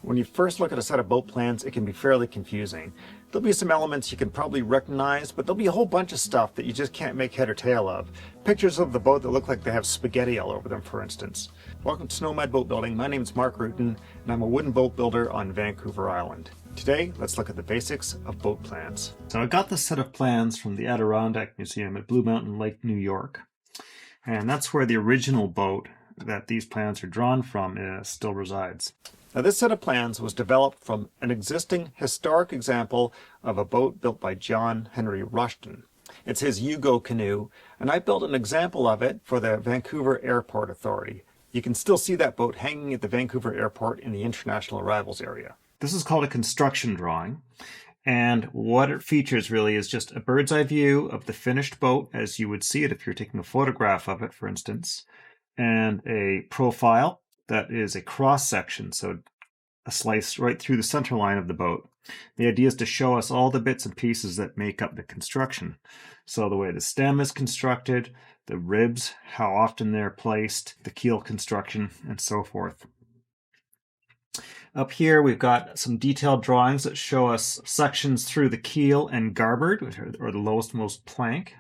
When you first look at a set of boat plans, it can be fairly confusing. There'll be some elements you can probably recognize, but there'll be a whole bunch of stuff that you just can't make head or tail of. Pictures of the boat that look like they have spaghetti all over them, for instance. Welcome to Nomad Boat Building. My name is Mark Reuten, and I'm a wooden boat builder on Vancouver Island. Today, let's look at the basics of boat plans. So I got this set of plans from the Adirondack Museum at Blue Mountain Lake, New York. And that's where the original boat that these plans are drawn from still resides. Now, this set of plans was developed from an existing historic example of a boat built by John Henry Rushton. It's his Yugo canoe, and I built an example of it for the Vancouver Airport Authority. You can still see that boat hanging at the Vancouver Airport in the international arrivals area. This is called a construction drawing, and what it features really is just a bird's eye view of the finished boat as you would see it if you're taking a photograph of it, for instance, and a profile that is a cross section, so a slice right through the center line of the boat. The idea is to show us all the bits and pieces that make up the construction. So the way the stem is constructed, the ribs, how often they're placed, the keel construction, and so forth. Up here we've got some detailed drawings that show us sections through the keel and garboard, or the lowest most plank.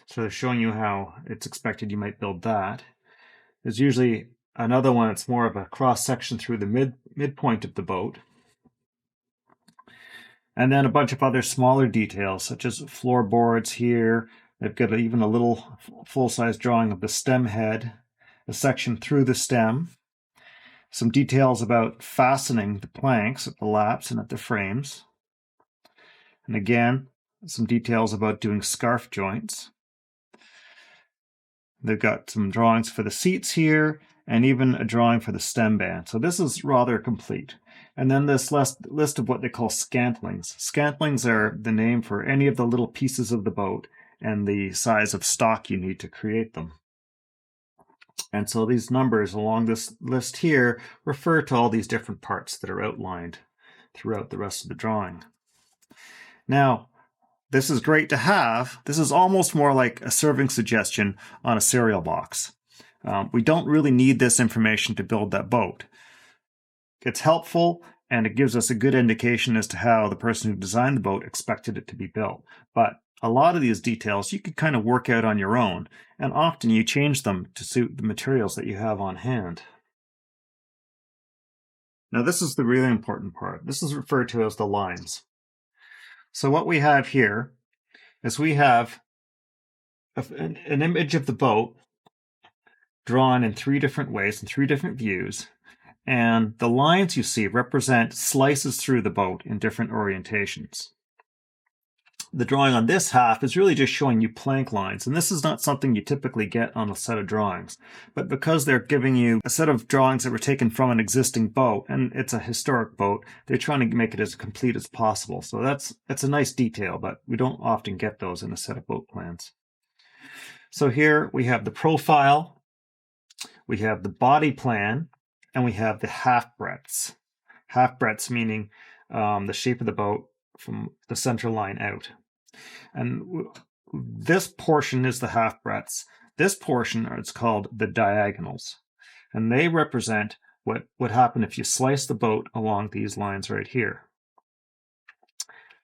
So they're showing you how it's expected you might build that. There's usually another one that's more of a cross section through the midpoint of the boat. And then a bunch of other smaller details, such as floorboards here. They've got even a little full-size drawing of the stem head, a section through the stem, some details about fastening the planks at the laps and at the frames. And again, some details about doing scarf joints. They've got some drawings for the seats here, and even a drawing for the stem band. So this is rather complete. And then this list of what they call scantlings. Scantlings are the name for any of the little pieces of the boat and the size of stock you need to create them. And so these numbers along this list here refer to all these different parts that are outlined throughout the rest of the drawing. Now, this is great to have. This is almost more like a serving suggestion on a cereal box. We don't really need this information to build that boat. It's helpful, and it gives us a good indication as to how the person who designed the boat expected it to be built. But a lot of these details you could kind of work out on your own, and often you change them to suit the materials that you have on hand. Now, this is the really important part. This is referred to as the lines. So what we have here is we have an image of the boat drawn in three different ways, in three different views, and the lines you see represent slices through the boat in different orientations. The drawing on this half is really just showing you plank lines, and this is not something you typically get on a set of drawings. But because they're giving you a set of drawings that were taken from an existing boat, and it's a historic boat, they're trying to make it as complete as possible. So that's a nice detail, but we don't often get those in a set of boat plans. So here we have the profile, we have the body plan, and we have the half breadths. Half breadths meaning the shape of the boat from the center line out. And this portion is the half breadths. This portion is called the diagonals. And they represent what would happen if you slice the boat along these lines right here.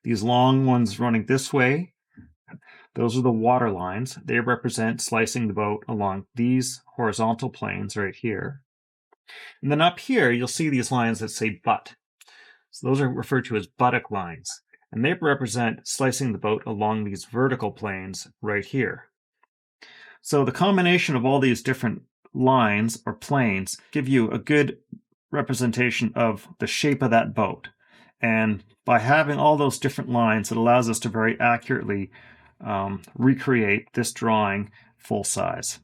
These long ones running this way, those are the water lines. They represent slicing the boat along these horizontal planes right here. And then up here, you'll see these lines that say butt. So those are referred to as buttock lines. And they represent slicing the boat along these vertical planes right here. So the combination of all these different lines or planes give you a good representation of the shape of that boat. And by having all those different lines, it allows us to very accurately recreate this drawing full size.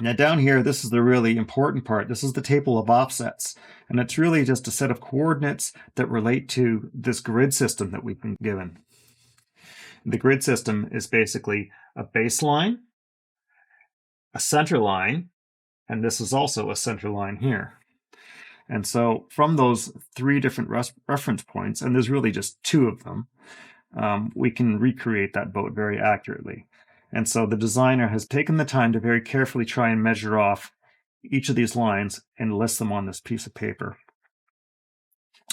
Now down here, this is the really important part. This is the table of offsets, and it's really just a set of coordinates that relate to this grid system that we've been given. The grid system is basically a baseline, a center line, and this is also a center line here. And so from those three different reference points, and there's really just two of them, we can recreate that boat very accurately. And so the designer has taken the time to very carefully try and measure off each of these lines and list them on this piece of paper.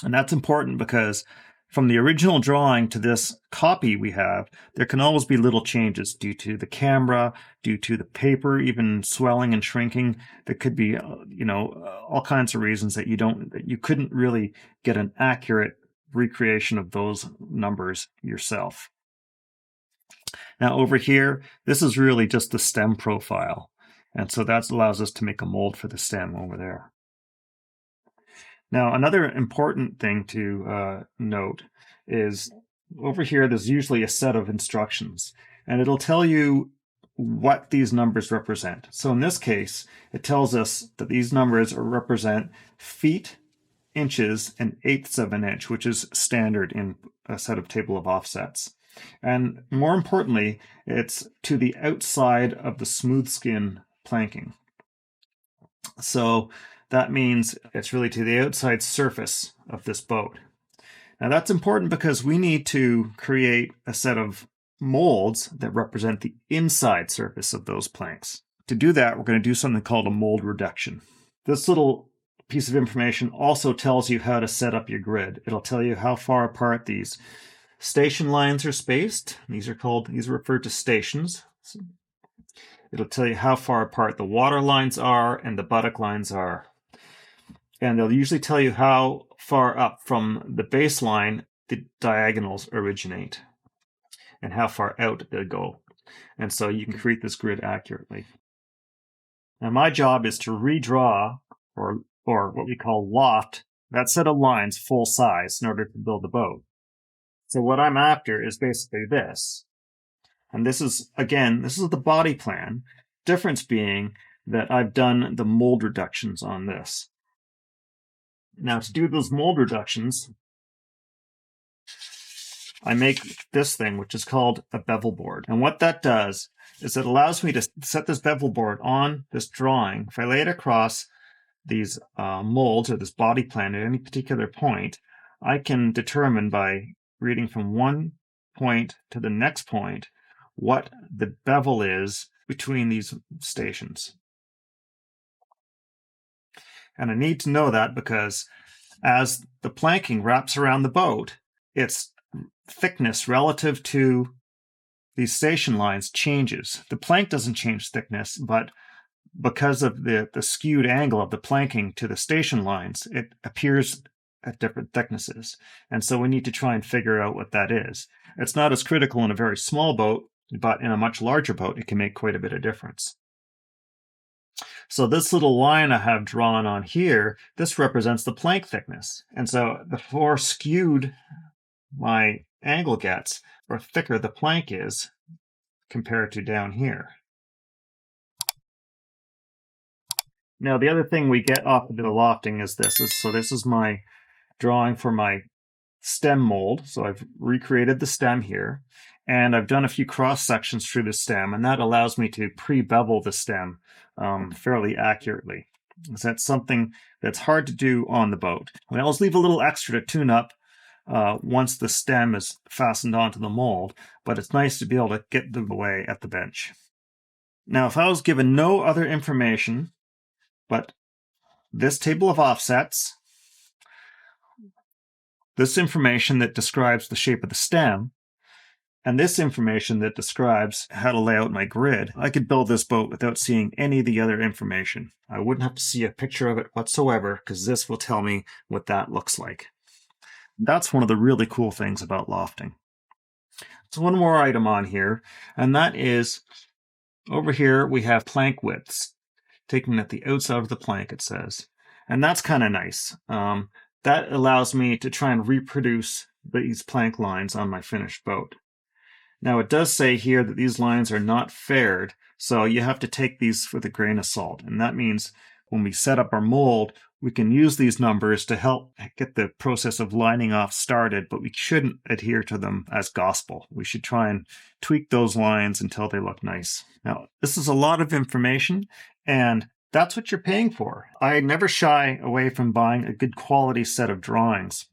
And that's important because from the original drawing to this copy we have, there can always be little changes due to the camera, due to the paper even swelling and shrinking. There could be, all kinds of reasons that you couldn't really get an accurate recreation of those numbers yourself. Now over here, this is really just the stem profile. And so that allows us to make a mold for the stem over there. Now, another important thing to note is over here, there's usually a set of instructions, and it'll tell you what these numbers represent. So in this case, it tells us that these numbers represent feet, inches, and eighths of an inch, which is standard in a set of table of offsets. And more importantly, it's to the outside of the smooth skin planking. So that means it's really to the outside surface of this boat. Now that's important because we need to create a set of molds that represent the inside surface of those planks. To do that, we're going to do something called a mold reduction. This little piece of information also tells you how to set up your grid. It'll tell you how far apart these station lines are spaced. These are referred to stations. It'll tell you how far apart the water lines are and the buttock lines are. And they'll usually tell you how far up from the baseline the diagonals originate and how far out they go. And so you can create this grid accurately. Now my job is to redraw, or what we call loft, that set of lines full size in order to build the boat. So what I'm after is basically this. And this is the body plan. Difference being that I've done the mold reductions on this. Now to do those mold reductions, I make this thing, which is called a bevel board. And what that does is it allows me to set this bevel board on this drawing. If I lay it across these molds or this body plan at any particular point, I can determine by reading from one point to the next point what the bevel is between these stations. And I need to know that because as the planking wraps around the boat, its thickness relative to these station lines changes. The plank doesn't change thickness, but because of the skewed angle of the planking to the station lines, it appears at different thicknesses. And so we need to try and figure out what that is. It's not as critical in a very small boat, but in a much larger boat, it can make quite a bit of difference. So this little line I have drawn on here, this represents the plank thickness. And so the more skewed my angle gets, or thicker the plank is compared to down here. Now the other thing we get off of the lofting is this. So this is my drawing for my stem mold. So I've recreated the stem here, and I've done a few cross sections through the stem, and that allows me to pre-bevel the stem fairly accurately. So that's something that's hard to do on the boat. I always leave a little extra to tune up once the stem is fastened onto the mold, but it's nice to be able to get them away at the bench. Now, if I was given no other information but this table of offsets, this information that describes the shape of the stem, and this information that describes how to lay out my grid, I could build this boat without seeing any of the other information. I wouldn't have to see a picture of it whatsoever, because this will tell me what that looks like. That's one of the really cool things about lofting. So one more item on here, and that is over here we have plank widths, taken at the outside of the plank, it says. And that's kind of nice. That allows me to try and reproduce these plank lines on my finished boat. Now it does say here that these lines are not faired, so you have to take these with a grain of salt. And that means when we set up our mold, we can use these numbers to help get the process of lining off started, but we shouldn't adhere to them as gospel. We should try and tweak those lines until they look nice. Now, this is a lot of information, and that's what you're paying for. I never shy away from buying a good quality set of drawings.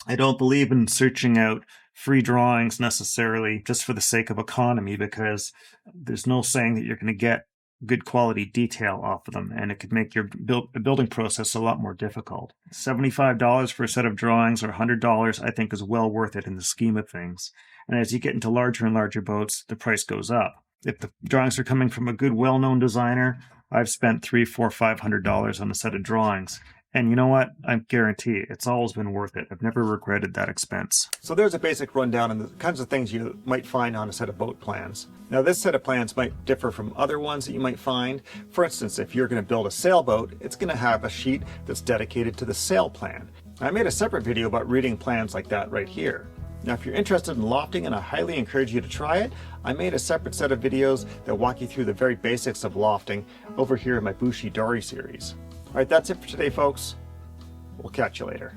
I don't believe in searching out free drawings necessarily just for the sake of economy, because there's no saying that you're going to get good quality detail off of them, and it could make your building process a lot more difficult. $75 for a set of drawings or $100 I think is well worth it in the scheme of things. And as you get into larger and larger boats, the price goes up. If the drawings are coming from a good, well-known designer, I've spent $300, $400, $500 on a set of drawings. And you know what? I guarantee it's always been worth it. I've never regretted that expense. So there's a basic rundown on the kinds of things you might find on a set of boat plans. Now this set of plans might differ from other ones that you might find. For instance, if you're going to build a sailboat, it's going to have a sheet that's dedicated to the sail plan. I made a separate video about reading plans like that right here. Now if you're interested in lofting, and I highly encourage you to try it, I made a separate set of videos that walk you through the very basics of lofting over here in my Bushi Dory series. Alright, that's it for today, folks. We'll catch you later.